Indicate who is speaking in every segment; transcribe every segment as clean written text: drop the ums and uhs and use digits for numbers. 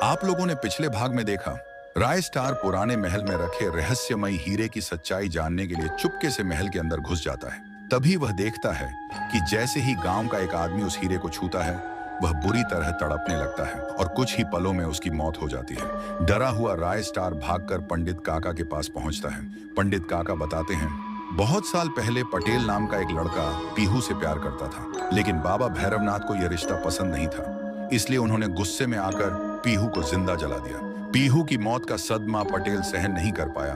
Speaker 1: आप लोगों ने पिछले भाग में देखा, राय स्टार पुराने महल में रखे रहस्यमयी हीरे की सच्चाई जानने के लिए चुपके से महल के अंदर घुस जाता है। तभी वह देखता है कि जैसे ही गांव का एक आदमी उस हीरे को छूता है, वह बुरी तरह तड़पने लगता है और कुछ ही पलों में उसकी मौत हो जाती है। डरा हुआ राय स्टार भागकर पंडित काका के पास पहुंचता है। पंडित काका बताते हैं, बहुत साल पहले पटेल नाम का एक लड़का पीहू से प्यार करता था, लेकिन बाबा भैरवनाथ को यह रिश्ता पसंद नहीं था। इसलिए उन्होंने गुस्से में आकर पीहू को जिंदा जला दिया। पीहू की मौत का सदमा पटेल सहन नहीं कर पाया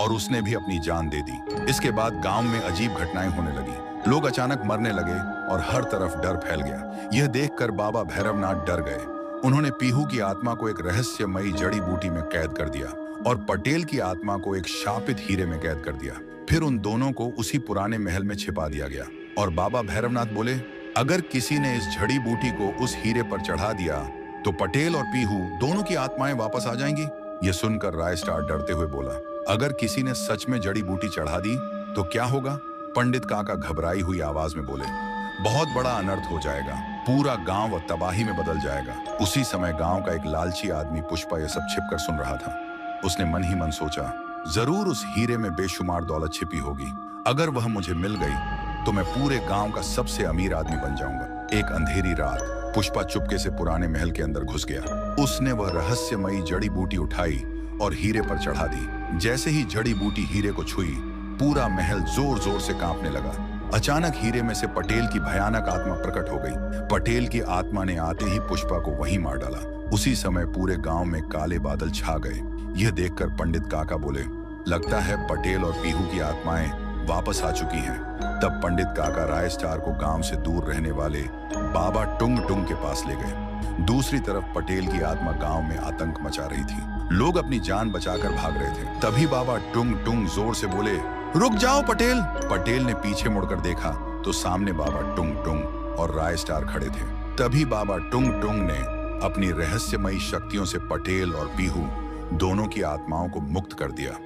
Speaker 1: और उसने भी अपनी जान दे दी। इसके बाद गांव में अजीब घटनाएं होने लगी। लोग अचानक मरने लगे और हर तरफ डर फैल गया। यह देखकर बाबा भैरवनाथ डर गए। उन्होंने पीहू की आत्मा को एक रहस्यमयी जड़ी बूटी में कैद कर दिया और पटेल की आत्मा को एक शापित हीरे में कैद कर दिया। फिर उन दोनों को उसी पुराने महल में छिपा दिया गया और बाबा भैरवनाथ बोले, अगर किसी ने इस जड़ी बूटी को उस हीरे पर चढ़ा दिया तो पटेल और पीहू दोनों की आत्माएं वापस आ जाएंगी। यह सुनकर राय स्टार डरते हुए बोला, अगर किसी ने सच में जड़ी बूटी चढ़ा दी तो क्या होगा? पंडित काका घबराई हुई आवाज में बोले, बहुत बड़ा अनर्थ हो जाएगा। पूरा गांव तबाही में बदल जाएगा। उसी समय गांव का एक लालची आदमी पुष्पा यह सब छिपकर सुन रहा था। उसने मन ही मन सोचा, जरूर उस हीरे में बेशुमार दौलत छिपी होगी। अगर वह मुझे मिल गई तो मैं पूरे गांव का सबसे अमीर आदमी बन जाऊंगा। एक अंधेरी रात पुष्पा चुपके से पुराने महल के अंदर घुस गया। उसने वह रहस्यमयी जड़ी बूटी उठाई और हीरे पर चढ़ा दी। जैसे ही जड़ी बूटी हीरे को छुई, पूरा महल जोर जोर से कांपने लगा। अचानक हीरे में से पटेल की भयानक आत्मा प्रकट हो गई। पटेल की आत्मा ने आते ही पुष्पा को वहीं मार डाला। उसी समय पूरे गांव में काले बादल छा गए। यह देखकर पंडित काका बोले, लगता है पटेल और पीहू की आत्माएं वापस आ चुकी हैं। तब पंडित काका राय स्टार को गांव से दूर रहने वाले बाबा टुंग टुंग के पास ले गए। दूसरी तरफ पटेल की आत्मा गांव में आतंक मचा रही थी। लोग अपनी जान बचाकर भाग रहे थे। तभी बाबा टुंग टुंग जोर से बोले, रुक जाओ पटेल। पटेल ने पीछे मुड़कर देखा तो सामने बाबा टुंग टुंग और राय स्टार खड़े थे। तभी बाबा टुंग टुंग ने अपनी रहस्यमयी शक्तियों से पटेल और पीहू दोनों की आत्माओं को मुक्त कर दिया।